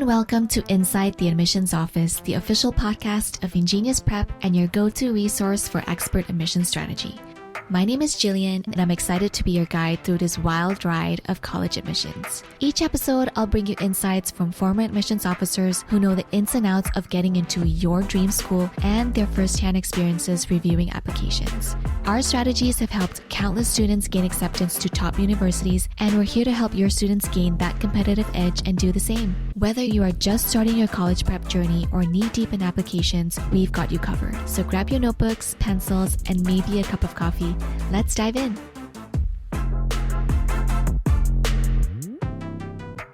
and welcome to Inside the Admissions Office, the official podcast of Ingenious Prep and your go-to resource for expert admission strategy. My name is Jillian, and I'm excited to be your guide through this wild ride of college admissions. Each episode, I'll bring you insights from former admissions officers who know the ins and outs of getting into your dream school and their first-hand experiences reviewing applications. Our strategies have helped countless students gain acceptance to top universities, and we're here to help your students gain that competitive edge and do the same. Whether you are just starting your college prep journey or knee-deep in applications, we've got you covered. So grab your notebooks, pencils, and maybe a cup of coffee. Let's dive in.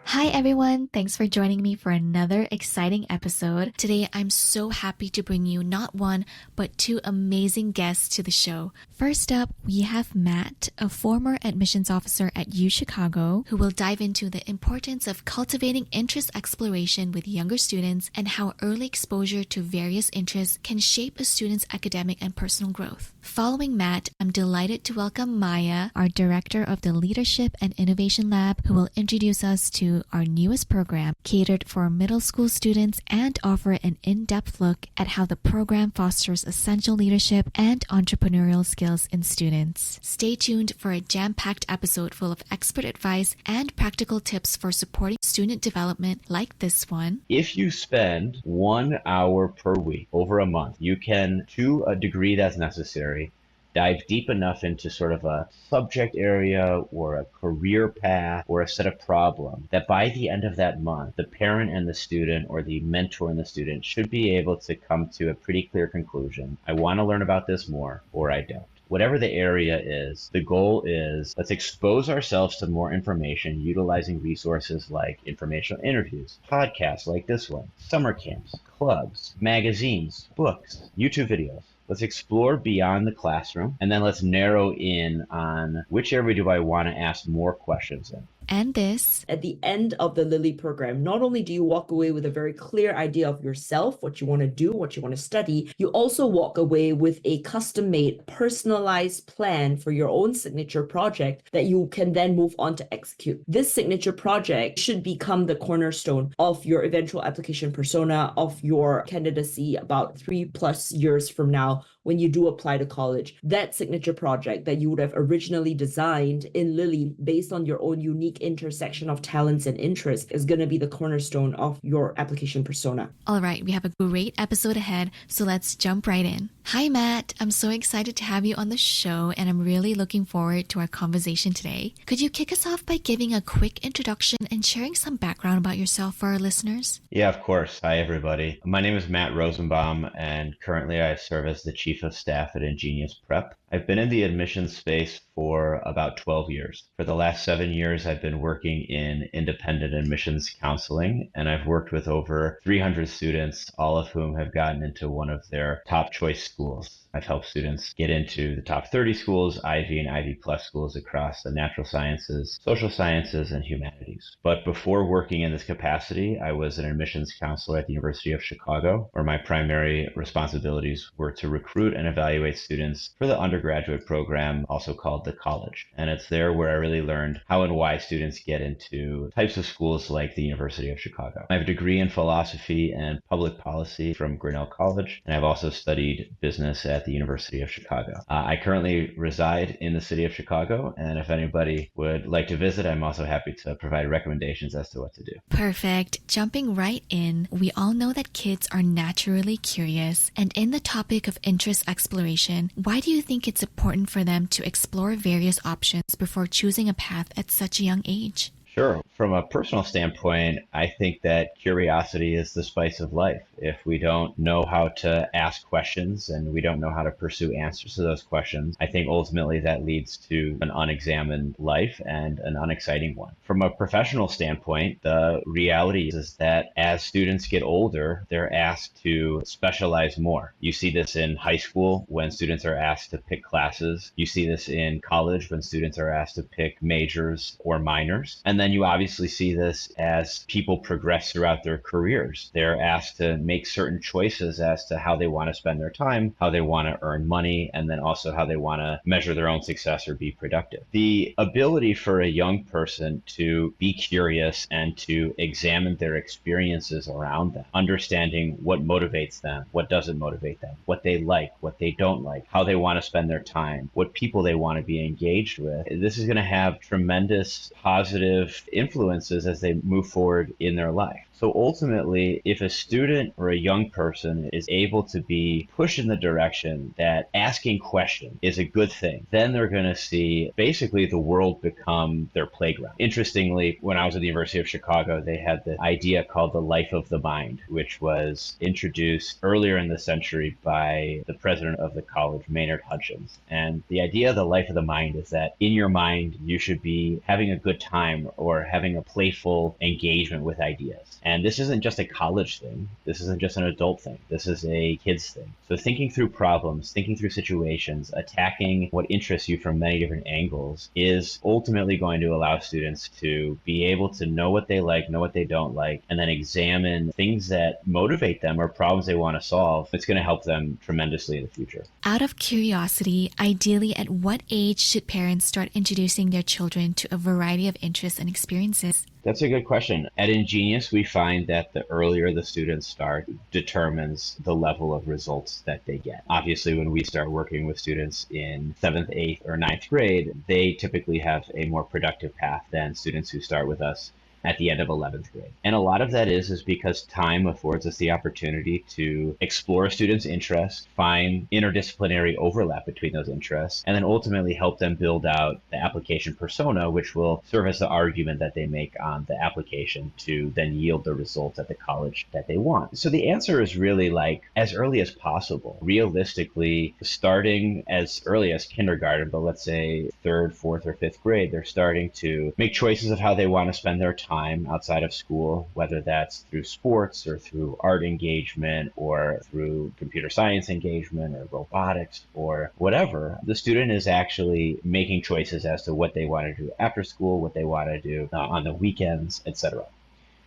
Hi everyone, thanks for joining me for another exciting episode. Today, I'm so happy to bring you not one, but two amazing guests to the show. First up, we have Matt, a former admissions officer at UChicago, who will dive into the importance of cultivating interest exploration with younger students and how early exposure to various interests can shape a student's academic and personal growth. Following Matt, I'm delighted to welcome Maya, our director of the Leadership and Innovation Lab, who will introduce us to our newest program catered for middle school students and offer an in-depth look at how the program fosters essential leadership and entrepreneurial skills in students. Stay tuned for a jam-packed episode full of expert advice and practical tips for supporting student development like this one. If you spend 1 hour per week over a month, you can, to a degree that's necessary, dive deep enough into sort of a subject area or a career path or a set of problems that by the end of that month, the parent and the student or the mentor and the student should be able to come to a pretty clear conclusion. I want to learn about this more, or I don't. Whatever the area is, the goal is let's expose ourselves to more information utilizing resources like informational interviews, podcasts like this one, summer camps, clubs, magazines, books, YouTube videos. Let's explore beyond the classroom, and then let's narrow in on which area do I want to ask more questions in. And this. At the end of the LIL LEE program, not only do you walk away with a very clear idea of yourself, what you want to do, what you want to study, you also walk away with a custom-made, personalized plan for your own signature project that you can then move on to execute. This signature project should become the cornerstone of your eventual application persona, of your candidacy about 3+ years from now when you do apply to college. That signature project that you would have originally designed in LIL LEE based on your own unique intersection of talents and interests is going to be the cornerstone of your application persona. All right, we have a great episode ahead, so let's jump right in. Hi, Matt. I'm so excited to have you on the show, and I'm really looking forward to our conversation today. Could you kick us off by giving a quick introduction and sharing some background about yourself for our listeners? Yeah, of course. Hi, everybody. My name is Matt Rosenbaum, and currently I serve as the Chief of Staff at Ingenious Prep. I've been in the admissions space for about 12 years. For the last 7 years, I've been working in independent admissions counseling, and I've worked with over 300 students, all of whom have gotten into one of their top choice schools. I've helped students get into the top 30 schools, Ivy and Ivy Plus schools across the natural sciences, social sciences, and humanities. But before working in this capacity, I was an admissions counselor at the University of Chicago, where my primary responsibilities were to recruit and evaluate students for the undergraduate program, also called the college. And it's there where I really learned how and why students get into types of schools like the University of Chicago. I have a degree in philosophy and public policy from Grinnell College, and I've also studied business at the University of Chicago. I currently reside in the city of Chicago, and if anybody would like to visit, I'm also happy to provide recommendations as to what to do. Perfect. Jumping right in, we all know that kids are naturally curious, and in the topic of interest exploration, why do you think it's important for them to explore various options before choosing a path at such a young age? Sure. From a personal standpoint, I think that curiosity is the spice of life. If we don't know how to ask questions and we don't know how to pursue answers to those questions, I think ultimately that leads to an unexamined life and an unexciting one. From a professional standpoint, the reality is that as students get older, they're asked to specialize more. You see this in high school when students are asked to pick classes. You see this in college when students are asked to pick majors or minors. And then you obviously see this as people progress throughout their careers. They're asked to make certain choices as to how they want to spend their time, how they want to earn money, and then also how they want to measure their own success or be productive. The ability for a young person to be curious and to examine their experiences around them, understanding what motivates them, what doesn't motivate them, what they like, what they don't like, how they want to spend their time, what people they want to be engaged with. This is going to have tremendous positive influences as they move forward in their life. So ultimately, if a student or a young person is able to be pushed in the direction that asking questions is a good thing, then they're going to see basically the world become their playground. Interestingly, when I was at the University of Chicago, they had the idea called the life of the mind, which was introduced earlier in the century by the president of the college, Maynard Hutchins. And the idea of the life of the mind is that in your mind, you should be having a good time or having a playful engagement with ideas. And this isn't just a college thing. This isn't just an adult thing. This is a kid's thing. So thinking through problems, thinking through situations, attacking what interests you from many different angles is ultimately going to allow students to be able to know what they like, know what they don't like, and then examine things that motivate them or problems they want to solve. It's going to help them tremendously in the future. Out of curiosity, ideally, at what age should parents start introducing their children to a variety of interests and experiences? That's a good question. At Ingenious, we find that the earlier the students start determines the level of results that they get. Obviously, when we start working with students in 7th, 8th, or 9th grade, they typically have a more productive path than students who start with us at the end of 11th grade. And a lot of that is because time affords us the opportunity to explore a student's interests, find interdisciplinary overlap between those interests, and then ultimately help them build out the application persona, which will serve as the argument that they make on the application to then yield the results at the college that they want. So the answer is really like as early as possible. Realistically, starting as early as kindergarten, but let's say 3rd, 4th, or 5th grade, they're starting to make choices of how they want to spend their time outside of school, whether that's through sports or through art engagement or through computer science engagement or robotics or whatever. The student is actually making choices as to what they want to do after school, what they want to do on the weekends, etc.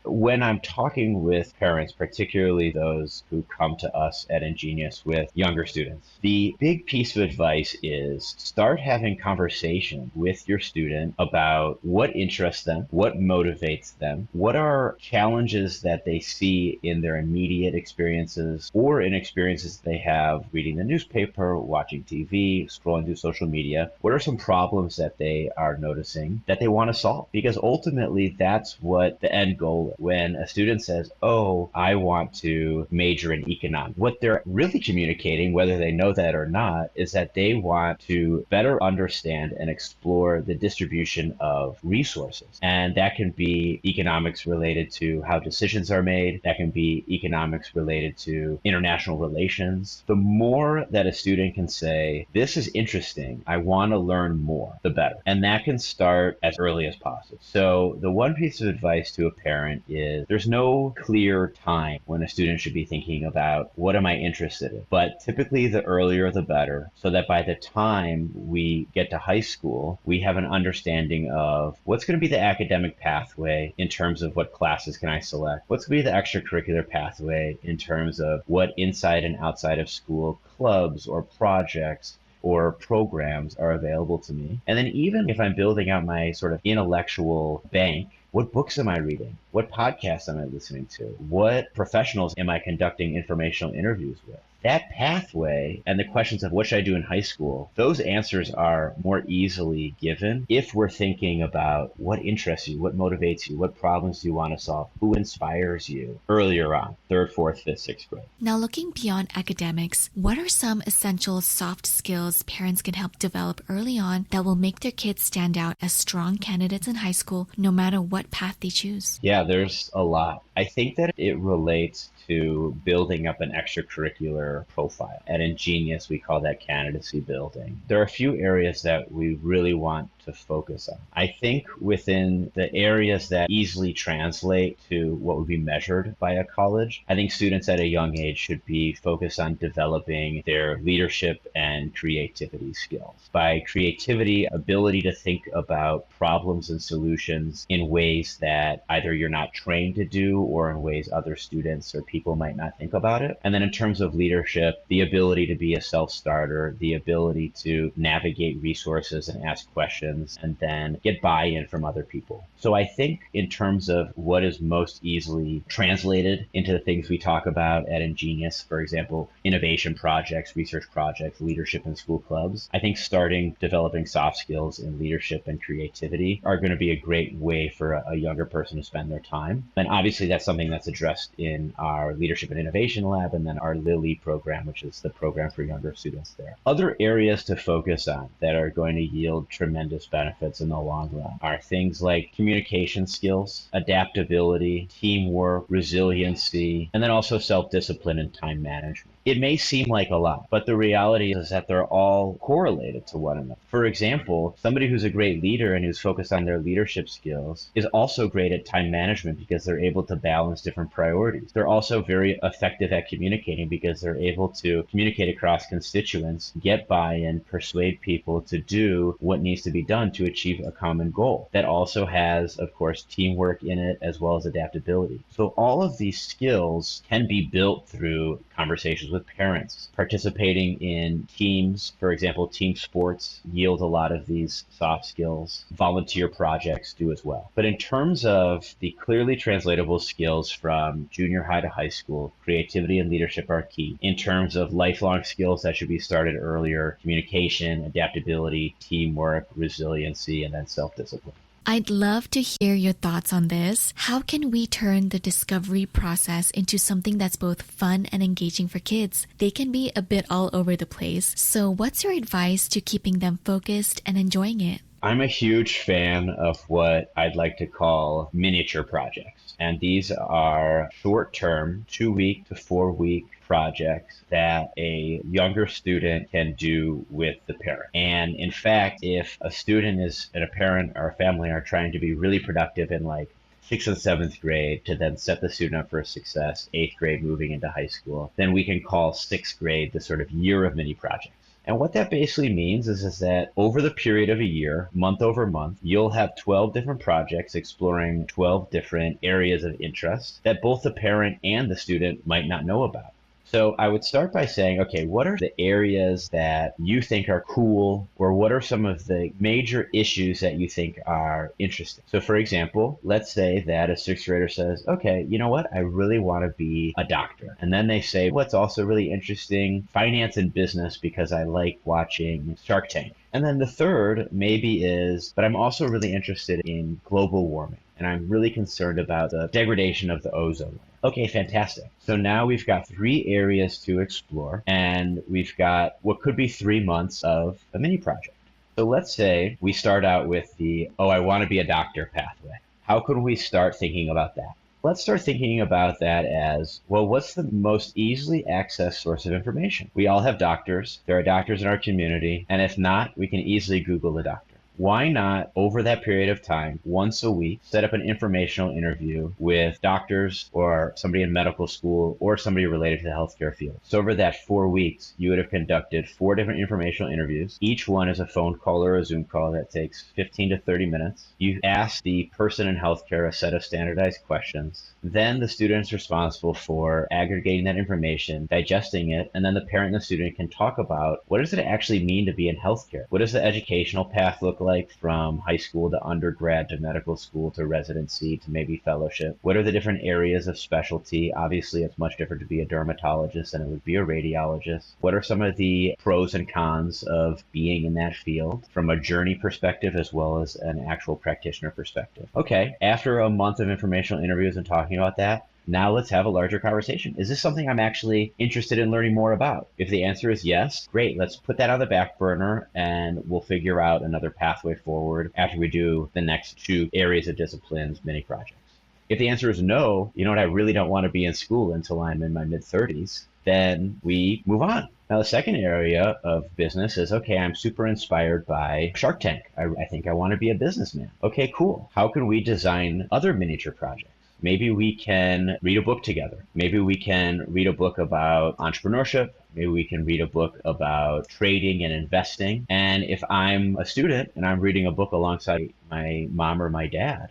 When I'm talking with parents, particularly those who come to us at Ingenious with younger students, the big piece of advice is start having conversation with your student about what interests them, what motivates them, what are challenges that they see in their immediate experiences or in experiences they have reading the newspaper, watching TV, scrolling through social media. What are some problems that they are noticing that they want to solve? Because ultimately, that's what the end goal is. When a student says, oh, I want to major in economics, what they're really communicating, whether they know that or not, is that they want to better understand and explore the distribution of resources. And that can be economics related to how decisions are made. That can be economics related to international relations. The more that a student can say, this is interesting, I want to learn more, the better. And that can start as early as possible. So the one piece of advice to a parent is there's no clear time when a student should be thinking about what am I interested in, but typically the earlier the better, so that by the time we get to high school, we have an understanding of what's going to be the academic pathway in terms of what classes can I select, what's going to be the extracurricular pathway in terms of what inside and outside of school clubs or projects or programs are available to me. And then even if I'm building out my sort of intellectual bank, what books am I reading? What podcasts am I listening to? What professionals am I conducting informational interviews with? That pathway and the questions of what should I do in high school, those answers are more easily given if we're thinking about what interests you, what motivates you, what problems do you want to solve, who inspires you earlier on, 3rd, 4th, 5th, 6th grade. Now, looking beyond academics, what are some essential soft skills parents can help develop early on that will make their kids stand out as strong candidates in high school, no matter what path they choose? Yeah, there's a lot. I think that it relates to building up an extracurricular profile. At Ingenious, we call that candidacy building. There are a few areas that we really want to focus on. I think within the areas that easily translate to what would be measured by a college, I think students at a young age should be focused on developing their leadership and creativity skills. By creativity, ability to think about problems and solutions in ways that either you're not trained to do or in ways other students or people might not think about it. And then in terms of leadership, the ability to be a self-starter, the ability to navigate resources and ask questions, and then get buy-in from other people. So I think in terms of what is most easily translated into the things we talk about at Ingenious, for example, innovation projects, research projects, leadership in school clubs, I think starting developing soft skills in leadership and creativity are going to be a great way for a younger person to spend their time. And obviously that's something that's addressed in our Leadership and Innovation Lab and then our LIL LEE program, which is the program for younger students there. Other areas to focus on that are going to yield tremendous benefits in the long run are things like communication skills, adaptability, teamwork, resiliency, and then also self-discipline and time management. It may seem like a lot, but the reality is that they're all correlated to one another. For example, somebody who's a great leader and who's focused on their leadership skills is also great at time management because they're able to balance different priorities. They're also very effective at communicating because they're able to communicate across constituents, get buy-in, persuade people to do what needs to be done to achieve a common goal. That also has, of course, teamwork in it as well as adaptability. So all of these skills can be built through conversations with parents. Participating in teams, for example, team sports yield a lot of these soft skills. Volunteer projects do as well. But in terms of the clearly translatable skills from junior high to high school, creativity and leadership are key. In terms of lifelong skills that should be started earlier, communication, adaptability, teamwork, resiliency, and then self-discipline. I'd love to hear your thoughts on this. How can we turn the discovery process into something that's both fun and engaging for kids? They can be a bit all over the place. So what's your advice to keeping them focused and enjoying it? I'm a huge fan of what I'd like to call miniature projects. And these are short-term, 2-week to 4-week projects that a younger student can do with the parent. And in fact, if a student and a parent or a family are trying to be really productive in like 6th and 7th grade to then set the student up for success, 8th grade moving into high school, then we can call 6th grade the sort of year of mini projects. And what that basically means is that over the period of a year, month over month, you'll have 12 different projects exploring 12 different areas of interest that both the parent and the student might not know about. So I would start by saying, okay, what are the areas that you think are cool, or what are some of the major issues that you think are interesting? So for example, let's say that a 6th grader says, okay, you know what? I really want to be a doctor. And then they say, what's also really interesting, finance and business, because I like watching Shark Tank. And then the third maybe is, but I'm also really interested in global warming. And I'm really concerned about the degradation of the ozone layer. Okay, fantastic. So now we've got 3 areas to explore, and we've got what could be 3 months of a mini project. So let's say we start out with the, I want to be a doctor pathway. How could we start thinking about that? Let's start thinking about that as, well, what's the most easily accessed source of information? We all have doctors. There are doctors in our community. And if not, we can easily Google a doctor. Why not, over that period of time, once a week, set up an informational interview with doctors or somebody in medical school or somebody related to the healthcare field? So over that 4 weeks, you would have conducted 4 different informational interviews. Each one is a phone call or a Zoom call that takes 15 to 30 minutes. You ask the person in healthcare a set of standardized questions. Then the student is responsible for aggregating that information, digesting it, and then the parent and the student can talk about what does it actually mean to be in healthcare? What does the educational path look like from high school to undergrad to medical school to residency to maybe fellowship? What are the different areas of specialty? Obviously, it's much different to be a dermatologist than it would be a radiologist. What are some of the pros and cons of being in that field from a journey perspective as well as an actual practitioner perspective? Okay, after a month of informational interviews and talking about that, now let's have a larger conversation. Is this something I'm actually interested in learning more about? If the answer is yes, great. Let's put that on the back burner and we'll figure out another pathway forward after we do the next 2 areas of disciplines mini projects. If the answer is no, you know what, I really don't want to be in school until I'm in my mid-30s, then we move on. Now, the second area of business is, okay, I'm super inspired by Shark Tank. I think I want to be a businessman. Okay, cool. How can we design other miniature projects? Maybe we can read a book together. Maybe we can read a book about entrepreneurship. Maybe we can read a book about trading and investing. And if I'm a student and I'm reading a book alongside my mom or my dad,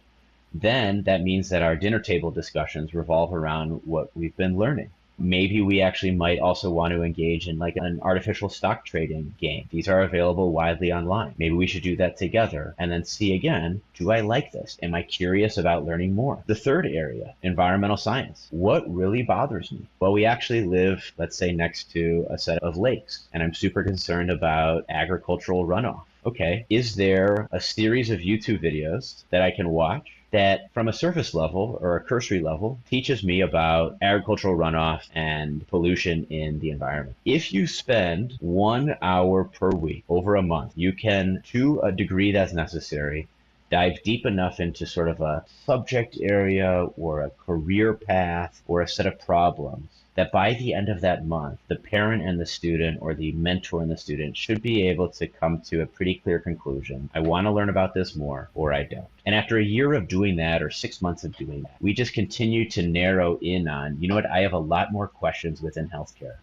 then that means that our dinner table discussions revolve around what we've been learning. Maybe we actually might also want to engage in like an artificial stock trading game. These are available widely online. Maybe we should do that together and then see again, do I like this? Am I curious about learning more? The third area, environmental science. What really bothers me? Well, we actually live, let's say, next to a set of lakes, and I'm super concerned about agricultural runoff. Okay, is there a series of YouTube videos that I can watch that from a surface level or a cursory level teaches me about agricultural runoff and pollution in the environment? If you spend 1 hour per week over a month, you can, to a degree that's necessary, dive deep enough into sort of a subject area or a career path or a set of problems that by the end of that month, the parent and the student or the mentor and the student should be able to come to a pretty clear conclusion. I want to learn about this more, or I don't. And after a year of doing that, or 6 months of doing that, we just continue to narrow in on, you know what, I have a lot more questions within healthcare.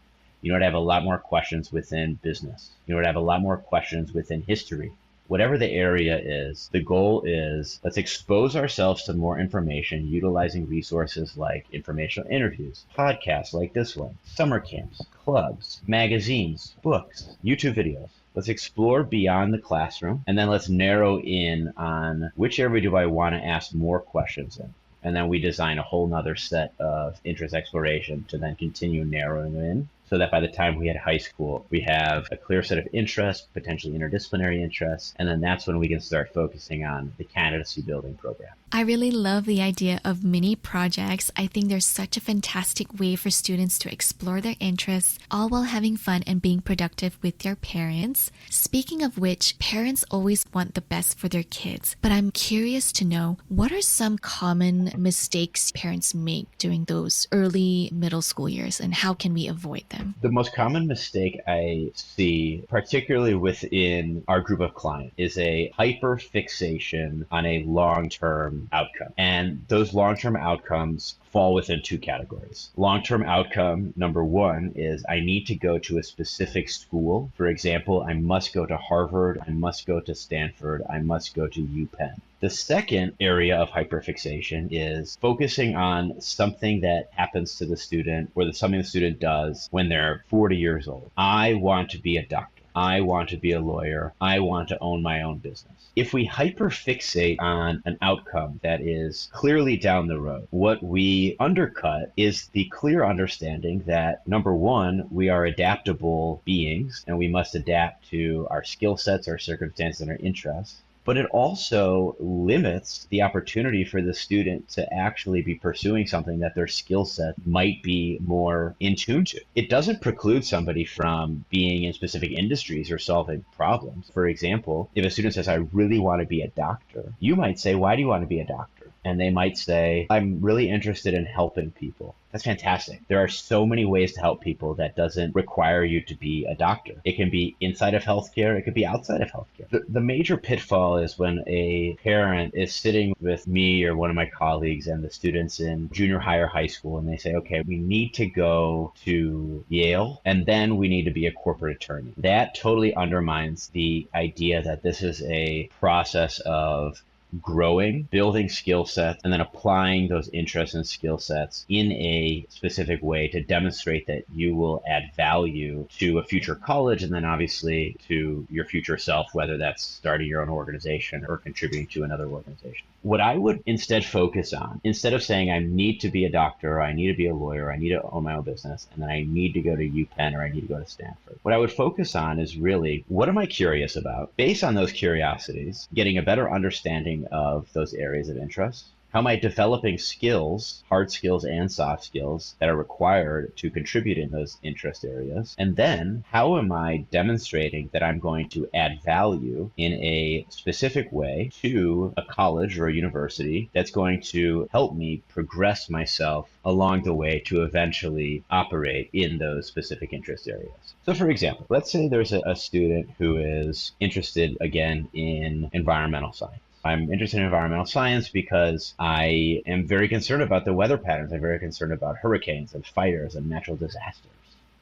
You know what, I have a lot more questions within business. You know what, I have a lot more questions within history. Whatever the area is, the goal is let's expose ourselves to more information utilizing resources like informational interviews, podcasts like this one, summer camps, clubs, magazines, books, YouTube videos. Let's explore beyond the classroom, and then let's narrow in on which area do I want to ask more questions in. And then we design a whole nother set of interest exploration to then continue narrowing in, so that by the time we hit high school, we have a clear set of interests, potentially interdisciplinary interests, and then that's when we can start focusing on the candidacy building program. I really love the idea of mini projects. I think there's such a fantastic way for students to explore their interests, all while having fun and being productive with their parents. Speaking of which, parents always want the best for their kids, but I'm curious to know, what are some common mistakes parents make during those early middle school years, and how can we avoid them? The most common mistake I see, particularly within our group of clients, is a hyperfixation on a long-term outcome. And those long-term outcomes fall within two categories. Long-term outcome number one is I need to go to a specific school. For example, I must go to Harvard, I must go to Stanford, I must go to UPenn. The second area of hyperfixation is focusing on something that happens to the student or something the student does when they're 40 years old. I want to be a doctor. I want to be a lawyer. I want to own my own business. If we hyperfixate on an outcome that is clearly down the road, what we undercut is the clear understanding that, number one, we are adaptable beings and we must adapt to our skill sets, our circumstances, and our interests. But it also limits the opportunity for the student to actually be pursuing something that their skill set might be more in tune to. It doesn't preclude somebody from being in specific industries or solving problems. For example, if a student says, I really want to be a doctor, you might say, why do you want to be a doctor? And they might say, I'm really interested in helping people. That's fantastic. There are so many ways to help people that doesn't require you to be a doctor. It can be inside of healthcare. It could be outside of healthcare. The major pitfall is when a parent is sitting with me or one of my colleagues and the students in junior high or high school, and they say, okay, we need to go to Yale, and then we need to be a corporate attorney. That totally undermines the idea that this is a process of growing, building skill sets, and then applying those interests and skill sets in a specific way to demonstrate that you will add value to a future college and then obviously to your future self, whether that's starting your own organization or contributing to another organization. What I would instead focus on, instead of saying I need to be a doctor, or I need to be a lawyer, or I need to own my own business, and then I need to go to UPenn or I need to go to Stanford, what I would focus on is really, what am I curious about? Based on those curiosities, getting a better understanding of those areas of interest, How am I developing skills, hard skills and soft skills, that are required to contribute in those interest areas? And then how am I demonstrating that I'm going to add value in a specific way to a college or a university that's going to help me progress myself along the way to eventually operate in those specific interest areas? So for example, let's say there's a student who is interested again in environmental science. I'm interested in environmental science because I am very concerned about the weather patterns. I'm very concerned about hurricanes and fires and natural disasters.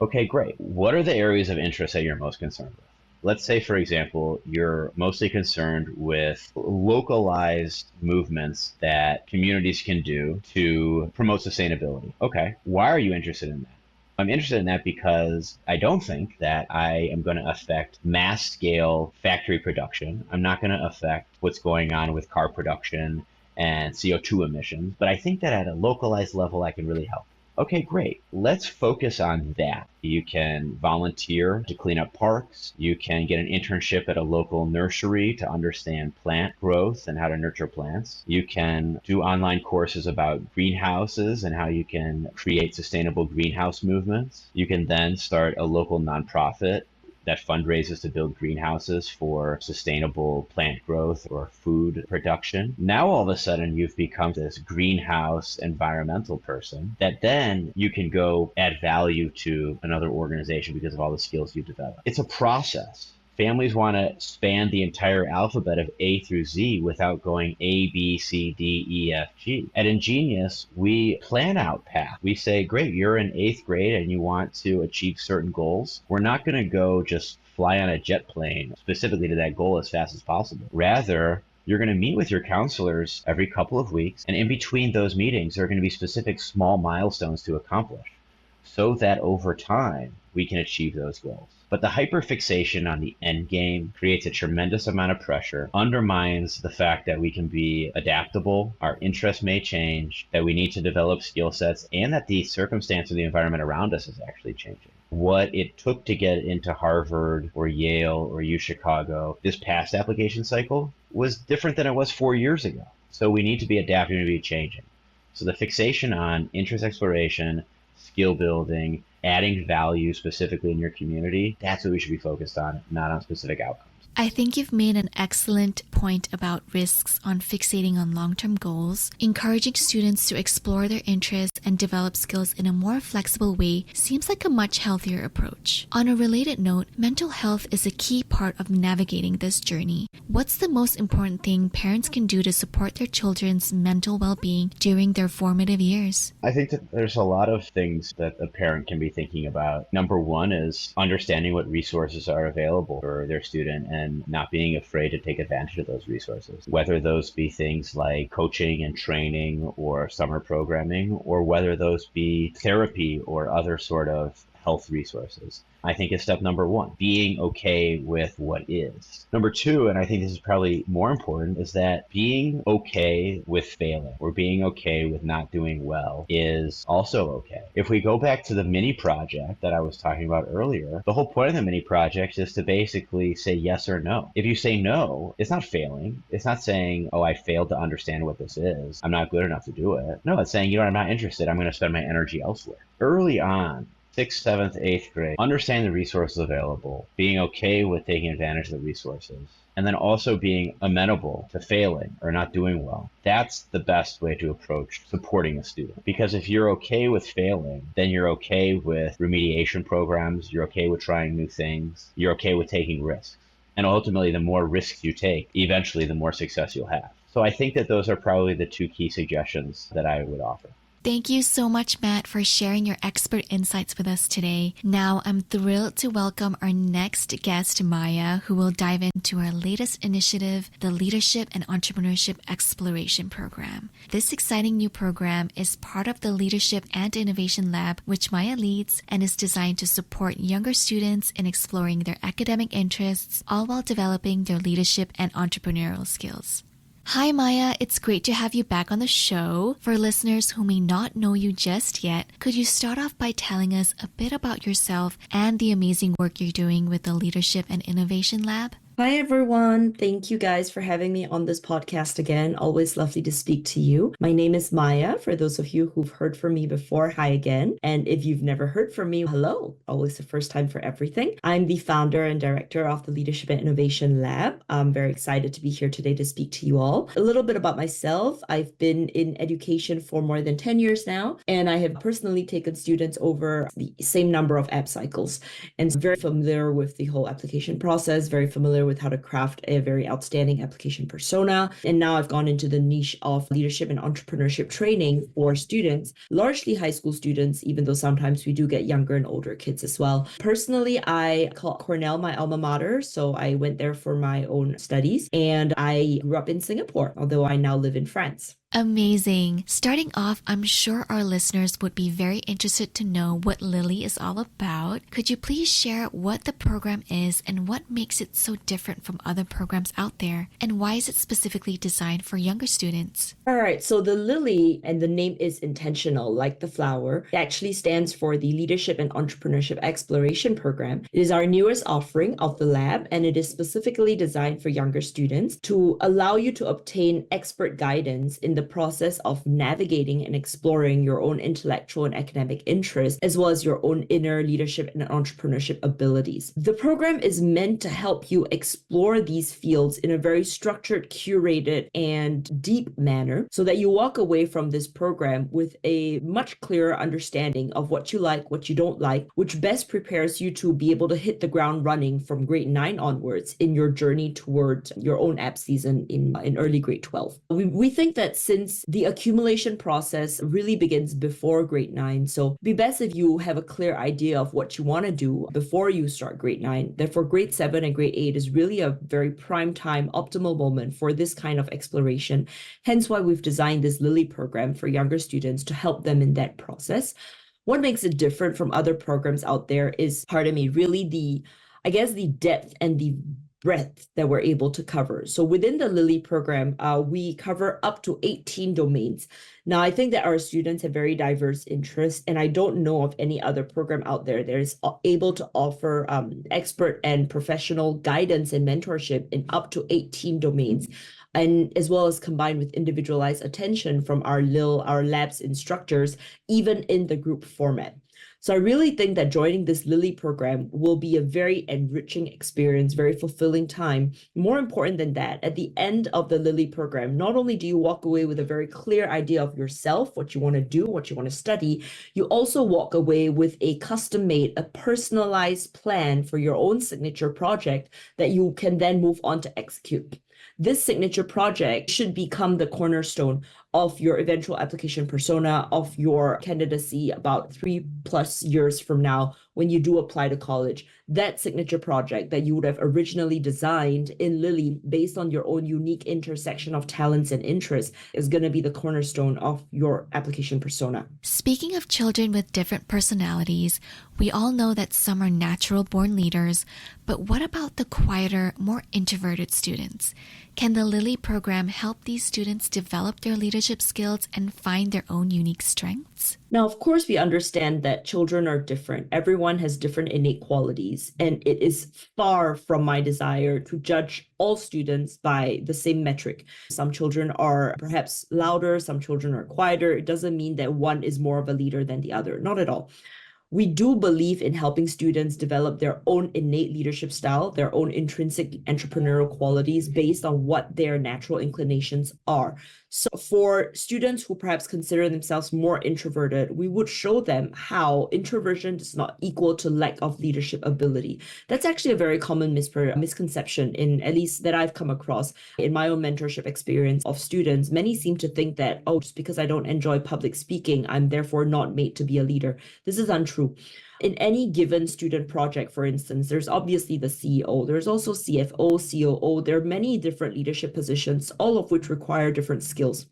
Okay, great. What are the areas of interest that you're most concerned with? Let's say, for example, you're mostly concerned with localized movements that communities can do to promote sustainability. Okay, why are you interested in that? I'm interested in that because I don't think that I am going to affect mass scale factory production. I'm not going to affect what's going on with car production and CO2 emissions, but I think that at a localized level, I can really help. Okay, great. Let's focus on that. You can volunteer to clean up parks. You can get an internship at a local nursery to understand plant growth and how to nurture plants. You can do online courses about greenhouses and how you can create sustainable greenhouse movements. You can then start a local nonprofit that fundraises to build greenhouses for sustainable plant growth or food production. Now all of a sudden you've become this greenhouse environmental person that then you can go add value to another organization because of all the skills you've developed. It's a process. Families want to span the entire alphabet of A through Z without going A, B, C, D, E, F, G. At Ingenious, we plan out paths. We say, great, you're in 8th grade and you want to achieve certain goals. We're not going to go just fly on a jet plane specifically to that goal as fast as possible. Rather, you're going to meet with your counselors every couple of weeks, and in between those meetings, there are going to be specific small milestones to accomplish so that over time, we can achieve those goals. But the hyperfixation on the end game creates a tremendous amount of pressure, undermines the fact that we can be adaptable, our interests may change, that we need to develop skill sets, and that the circumstance of the environment around us is actually changing. What it took to get into Harvard or Yale or UChicago this past application cycle was different than it was 4 years ago. So we need to be adapting to be changing. So the fixation on interest exploration, skill building, adding value specifically in your community, that's what we should be focused on, not on specific outcomes. I think you've made an excellent point about risks on fixating on long-term goals. Encouraging students to explore their interests and develop skills in a more flexible way seems like a much healthier approach. On a related note, mental health is a key part of navigating this journey. What's the most important thing parents can do to support their children's mental well-being during their formative years? I think that there's a lot of things that a parent can be thinking about. Number one is understanding what resources are available for their student and not being afraid to take advantage of those resources, whether those be things like coaching and training or summer programming, or whether those be therapy or other sort of health resources. I think is step number one, being okay with what is. Number two, and I think this is probably more important, is that being okay with failing or being okay with not doing well is also okay. If we go back to the mini project that I was talking about earlier, the whole point of the mini project is to basically say yes or no. If you say no, it's not failing. It's not saying, oh, I failed to understand what this is. I'm not good enough to do it. No, it's saying, I'm not interested. I'm going to spend my energy elsewhere. Early on, 6th, 7th, 8th grade, understand the resources available, being okay with taking advantage of the resources, and then also being amenable to failing or not doing well. That's the best way to approach supporting a student. Because if you're okay with failing, then you're okay with remediation programs, you're okay with trying new things, you're okay with taking risks. And ultimately, the more risks you take, eventually the more success you'll have. So I think that those are probably the two key suggestions that I would offer. Thank you so much, Matt, for sharing your expert insights with us today. Now, I'm thrilled to welcome our next guest, Maya, who will dive into our latest initiative, the Leadership and Entrepreneurship Exploration program. This exciting new program is part of the Leadership and Innovation Lab, which Maya leads, and is designed to support younger students in exploring their academic interests, all while developing their leadership and entrepreneurial skills. Hi, Maya. It's great to have you back on the show. For listeners who may not know you just yet, could you start off by telling us a bit about yourself and the amazing work you're doing with the Leadership and Innovation Lab? Hi, everyone. Thank you guys for having me on this podcast again. Always lovely to speak to you. My name is Maya. For those of you who've heard from me before, hi again. And if you've never heard from me, hello. Always the first time for everything. I'm the founder and director of the Leadership and Innovation Lab. I'm very excited to be here today to speak to you all. A little bit about myself. I've been in education for more than 10 years now, and I have personally taken students over the same number of app cycles, and very familiar with the whole application process, very familiar with how to craft a very outstanding application persona. And now I've gone into the niche of leadership and entrepreneurship training for students, largely high school students, even though sometimes we do get younger and older kids as well. Personally, I call Cornell my alma mater, so I went there for my own studies, and I grew up in Singapore, although I now live in France. Amazing. Starting off, I'm sure our listeners would be very interested to know what LIL LEE is all about. Could you please share what the program is and what makes it so different from other programs out there? And why is it specifically designed for younger students? All right, so the LIL LEE, and the name is intentional, like the flower, it actually stands for the Leadership and Entrepreneurship Exploration Program. It is our newest offering of the lab, and it is specifically designed for younger students to allow you to obtain expert guidance in the process of navigating and exploring your own intellectual and academic interests, as well as your own inner leadership and entrepreneurship abilities. The program is meant to help you explore these fields in a very structured, curated, and deep manner so that you walk away from this program with a much clearer understanding of what you like, what you don't like, which best prepares you to be able to hit the ground running from grade 9 onwards in your journey toward your own app season in early grade 12. We think that since the accumulation process really begins before grade 9, so it'd be best if you have a clear idea of what you want to do before you start grade 9. Therefore, grade 7 and grade 8 is really a very prime time, optimal moment for this kind of exploration. Hence why we've designed this LIL LEE program for younger students to help them in that process. What makes it different from other programs out there is, really the depth and the breadth that we're able to cover. So within the LIL LEE program, we cover up to 18 domains. Now, I think that our students have very diverse interests, and I don't know of any other program out there that is able to offer expert and professional guidance and mentorship in up to 18 domains, and as well as combined with individualized attention from our lab's instructors, even in the group format. So I really think that joining this LIL LEE program will be a very enriching experience, very fulfilling time. More important than that, at the end of the LIL LEE program, not only do you walk away with a very clear idea of yourself, what you want to do, what you want to study, you also walk away with a custom-made, a personalized plan for your own signature project that you can then move on to execute. This signature project should become the cornerstone of your eventual application persona, of your candidacy about 3+ years from now when you do apply to college. That signature project that you would have originally designed in LIL LEE based on your own unique intersection of talents and interests is going to be the cornerstone of your application persona. Speaking of children with different personalities, we all know that some are natural-born leaders, but what about the quieter, more introverted students? Can the LIL LEE program help these students develop their leadership skills and find their own unique strengths? Now, of course, we understand that children are different. Everyone has different innate qualities, and it is far from my desire to judge all students by the same metric. Some children are perhaps louder, some children are quieter. It doesn't mean that one is more of a leader than the other, not at all. We do believe in helping students develop their own innate leadership style, their own intrinsic entrepreneurial qualities based on what their natural inclinations are. So for students who perhaps consider themselves more introverted, we would show them how introversion does not equal to lack of leadership ability. That's actually a very common misconception, in at least that I've come across in my own mentorship experience of students. Many seem to think that, oh, just because I don't enjoy public speaking, I'm therefore not made to be a leader. This is untrue. In any given student project, for instance, there's obviously the CEO, there's also CFO, COO, there are many different leadership positions, all of which require different skills.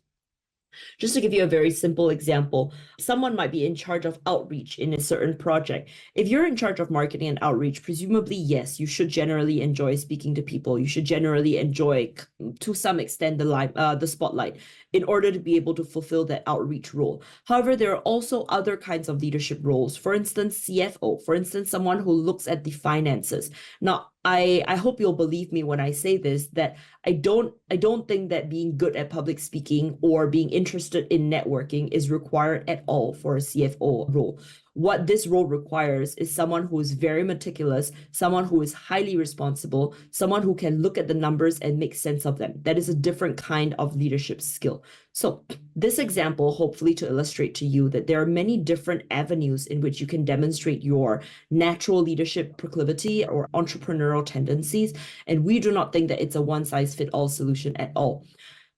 Just to give you a very simple example, someone might be in charge of outreach in a certain project. If you're in charge of marketing and outreach, presumably, yes, you should generally enjoy speaking to people. You should generally enjoy, to some extent, the spotlight in order to be able to fulfill that outreach role. However, there are also other kinds of leadership roles. For instance, CFO, for instance, someone who looks at the finances. Now, I hope you'll believe me when I say this, that I don't think that being good at public speaking or being interested in networking is required at all for a CFO role. What this role requires is someone who is very meticulous, someone who is highly responsible, someone who can look at the numbers and make sense of them. That is a different kind of leadership skill. So this example, hopefully to illustrate to you that there are many different avenues in which you can demonstrate your natural leadership proclivity or entrepreneurial tendencies. And we do not think that it's a one-size-fits-all solution at all.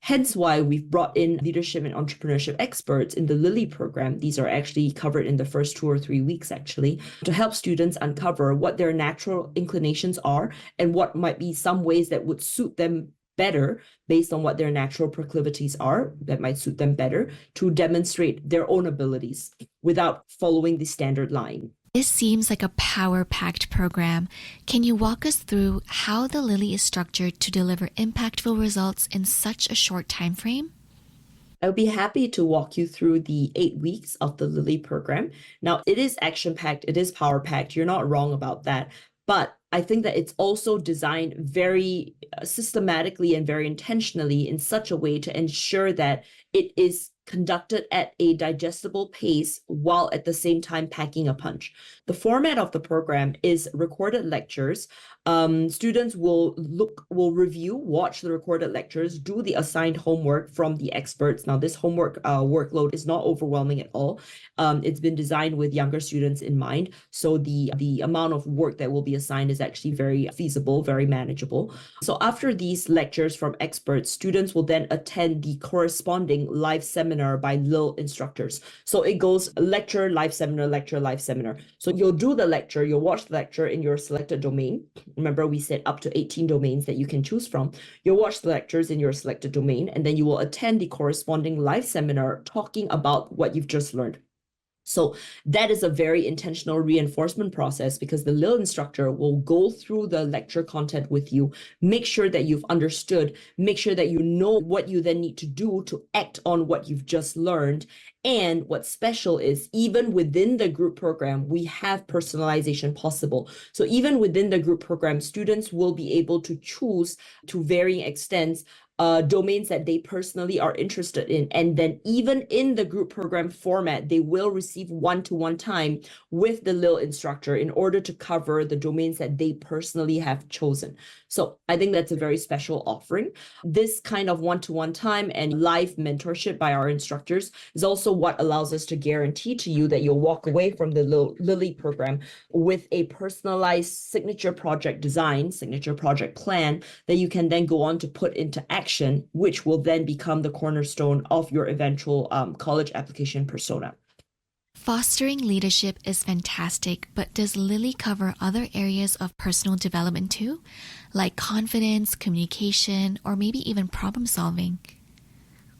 Hence why we've brought in leadership and entrepreneurship experts in the LIL LEE program. These are actually covered in the first 2 or 3 weeks, actually, to help students uncover what their natural inclinations are and what might be some ways that would suit them better based on what their natural proclivities are that might suit them better to demonstrate their own abilities without following the standard line. This seems like a power-packed program. Can you walk us through how the LIL LEE is structured to deliver impactful results in such a short time frame? I'll be happy to walk you through the 8 weeks of the LIL LEE program. Now, it is action-packed, it is power-packed. You're not wrong about that. But I think that it's also designed very systematically and very intentionally in such a way to ensure that it is conducted at a digestible pace while at the same time packing a punch. The format of the program is recorded lectures. Students will review, watch the recorded lectures, do the assigned homework from the experts. Now, this homework workload is not overwhelming at all. It's been designed with younger students in mind. So the amount of work that will be assigned is actually very feasible, very manageable. So after these lectures from experts, students will then attend the corresponding live seminar by LIL instructors. So it goes lecture, live seminar, lecture, live seminar. So you'll do the lecture, you'll watch the lecture in your selected domain. Remember, we said up to 18 domains that you can choose from. You'll watch the lectures in your selected domain, and then you will attend the corresponding live seminar talking about what you've just learned. So that is a very intentional reinforcement process because the LIL instructor will go through the lecture content with you, make sure that you've understood, make sure that you know what you then need to do to act on what you've just learned. And what's special is even within the group program, we have personalization possible. So even within the group program, students will be able to choose to varying extents domains that they personally are interested in. And then even in the group program format, they will receive one-to-one time with the LIL instructor in order to cover the domains that they personally have chosen. So I think that's a very special offering. This kind of one-to-one time and live mentorship by our instructors is also what allows us to guarantee to you that you'll walk away from the LIL LEE program with a personalized signature project design, signature project plan that you can then go on to put into action, which will then become the cornerstone of your eventual college application persona. Fostering leadership is fantastic, but does LIL LEE cover other areas of personal development too? Like confidence, communication, or maybe even problem solving?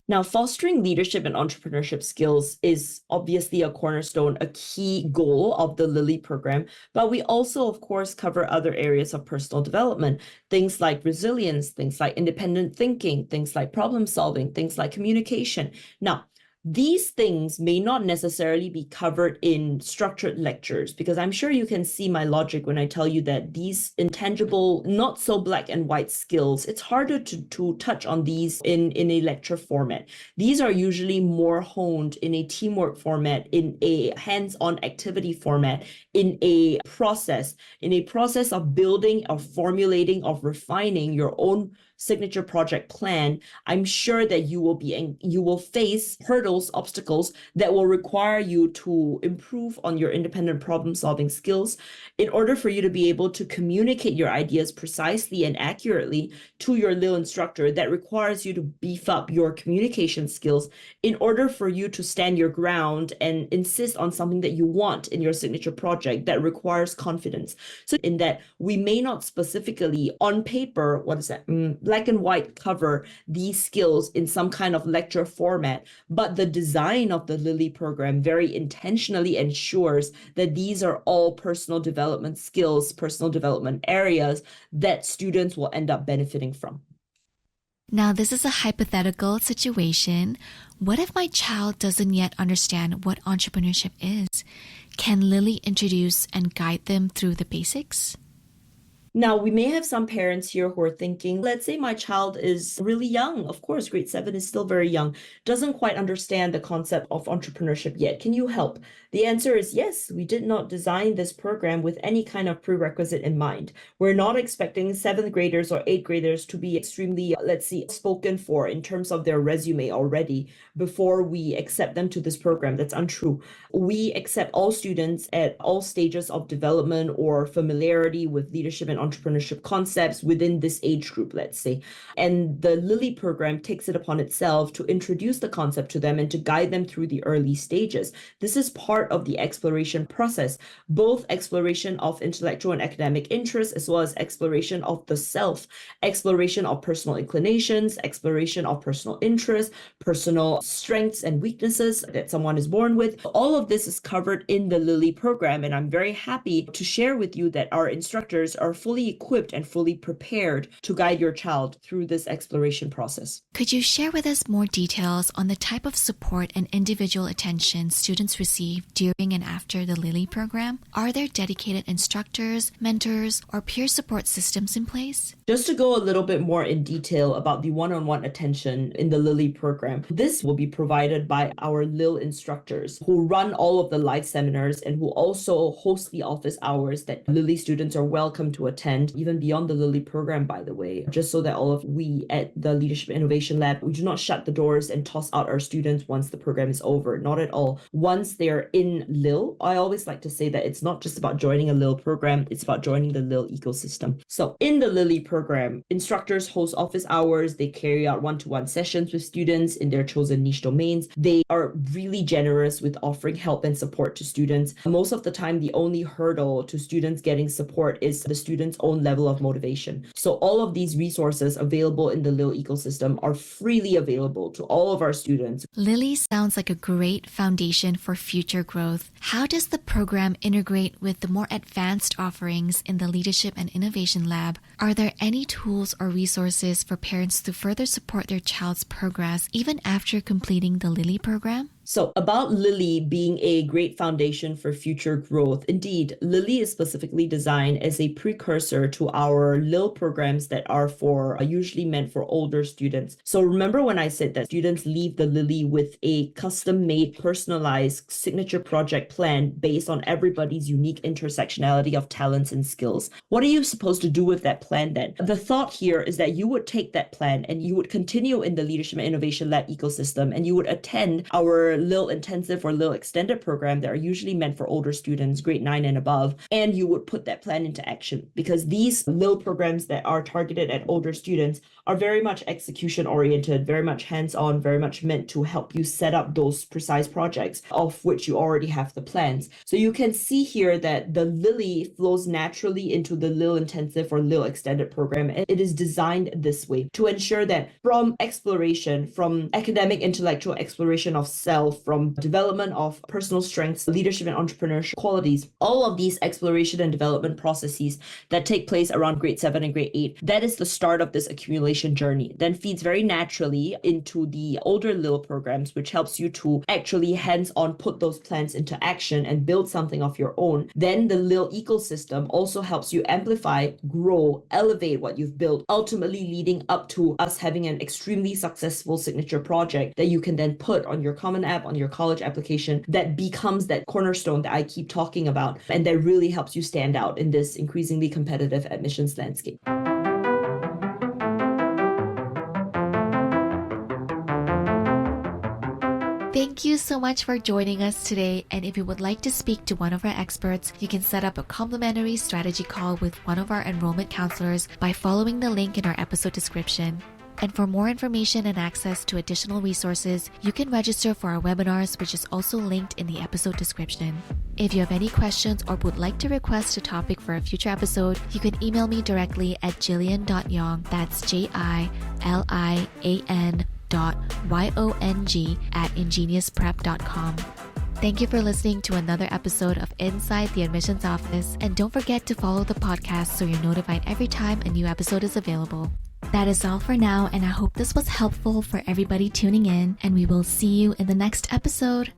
Now, fostering leadership and entrepreneurship skills is obviously a cornerstone, a key goal of the LIL LEE program, but we also, of course, cover other areas of personal development, things like resilience, things like independent thinking, things like problem solving, things like communication. Now, these things may not necessarily be covered in structured lectures because I'm sure you can see my logic when I tell you that these intangible, not so black and white skills, it's harder to touch on these in a lecture format. These are usually more honed in a teamwork format, in a hands-on activity format, in a process of building, of formulating, of refining your own signature project plan. I'm sure that you will face hurdles, obstacles that will require you to improve on your independent problem solving skills in order for you to be able to communicate your ideas precisely and accurately to your LIL instructor. That requires you to beef up your communication skills in order for you to stand your ground and insist on something that you want in your signature project that requires confidence. So in that we may not specifically on paper, black and white cover these skills in some kind of lecture format, but the design of the LIL LEE program very intentionally ensures that these are all personal development skills, personal development areas that students will end up benefiting from. Now, this is a hypothetical situation. What if my child doesn't yet understand what entrepreneurship is? Can LIL LEE introduce and guide them through the basics? Now, we may have some parents here who are thinking, let's say my child is really young. Of course, grade 7 is still very young, doesn't quite understand the concept of entrepreneurship yet. Can you help? The answer is yes. We did not design this program with any kind of prerequisite in mind. We're not expecting 7th graders or 8th graders to be extremely, spoken for in terms of their resume already before we accept them to this program. That's untrue. We accept all students at all stages of development or familiarity with leadership and entrepreneurship concepts within this age group, let's say. And the LIL program takes it upon itself to introduce the concept to them and to guide them through the early stages. This is part of the exploration process, both exploration of intellectual and academic interests, as well as exploration of the self, exploration of personal inclinations, exploration of personal interests, personal strengths and weaknesses that someone is born with. All of this is covered in the LIL program, and I'm very happy to share with you that our instructors are fully equipped and fully prepared to guide your child through this exploration process. Could you share with us more details on the type of support and individual attention students receive during and after the LIL program? Are there dedicated instructors, mentors, or peer support systems in place? Just to go a little bit more in detail about the one-on-one attention in the LIL program, this will be provided by our LIL instructors who run all of the live seminars and who also host the office hours that LIL students are welcome to attend, even beyond the LIL program, by the way, just so that all of we at the Leadership Innovation Lab, we do not shut the doors and toss out our students once the program is over. Not at all. Once they're in LIL, I always like to say that it's not just about joining a LIL program, it's about joining the LIL ecosystem. So in the LIL program, instructors host office hours, they carry out one-to-one sessions with students in their chosen niche domains. They are really generous with offering help and support to students. Most of the time, the only hurdle to students getting support is the student's own level of motivation. So all of these resources available in the LIL ecosystem are freely available to all of our students. LIL sounds like a great foundation for future growth. How does the program integrate with the more advanced offerings in the Leadership and Innovation Lab? Are there any tools or resources for parents to further support their child's progress even after completing the LIL program? So about LIL being a great foundation for future growth, indeed, LIL is specifically designed as a precursor to our LIL programs that are usually meant for older students. So remember when I said that students leave the LIL with a custom-made, personalized signature project plan based on everybody's unique intersectionality of talents and skills. What are you supposed to do with that plan then? The thought here is that you would take that plan and you would continue in the Leadership and Innovation Lab ecosystem and you would attend our LIL intensive or LIL extended program that are usually meant for older students, grade 9 and above, and you would put that plan into action, because these LIL programs that are targeted at older students are very much execution oriented, very much hands-on, very much meant to help you set up those precise projects of which you already have the plans. So you can see here that the LIL flows naturally into the LIL intensive or LIL extended program, and it is designed this way to ensure that from exploration, from academic intellectual exploration of self, from development of personal strengths, leadership and entrepreneurship qualities, all of these exploration and development processes that take place around grade 7 and grade 8, that is the start of this accumulation journey, then feeds very naturally into the older LIL programs, which helps you to actually hands-on put those plans into action and build something of your own. Then the LIL ecosystem also helps you amplify, grow, elevate what you've built, ultimately leading up to us having an extremely successful signature project that you can then put on your Common App, on your college application, that becomes that cornerstone that I keep talking about and that really helps you stand out in this increasingly competitive admissions landscape. Thank you so much for joining us today, and if you would like to speak to one of our experts, you can set up a complimentary strategy call with one of our enrollment counselors by following the link in our episode description. And for more information and access to additional resources, you can register for our webinars, which is also linked in the episode description. If you have any questions or would like to request a topic for a future episode, you can email me directly at jillian.yong, that's JILLIAN.YONG@ingeniusprep.com. Thank you for listening to another episode of Inside the Admissions Office, and don't forget to follow the podcast so you're notified every time a new episode is available. That is all for now, and I hope this was helpful for everybody tuning in, and we will see you in the next episode.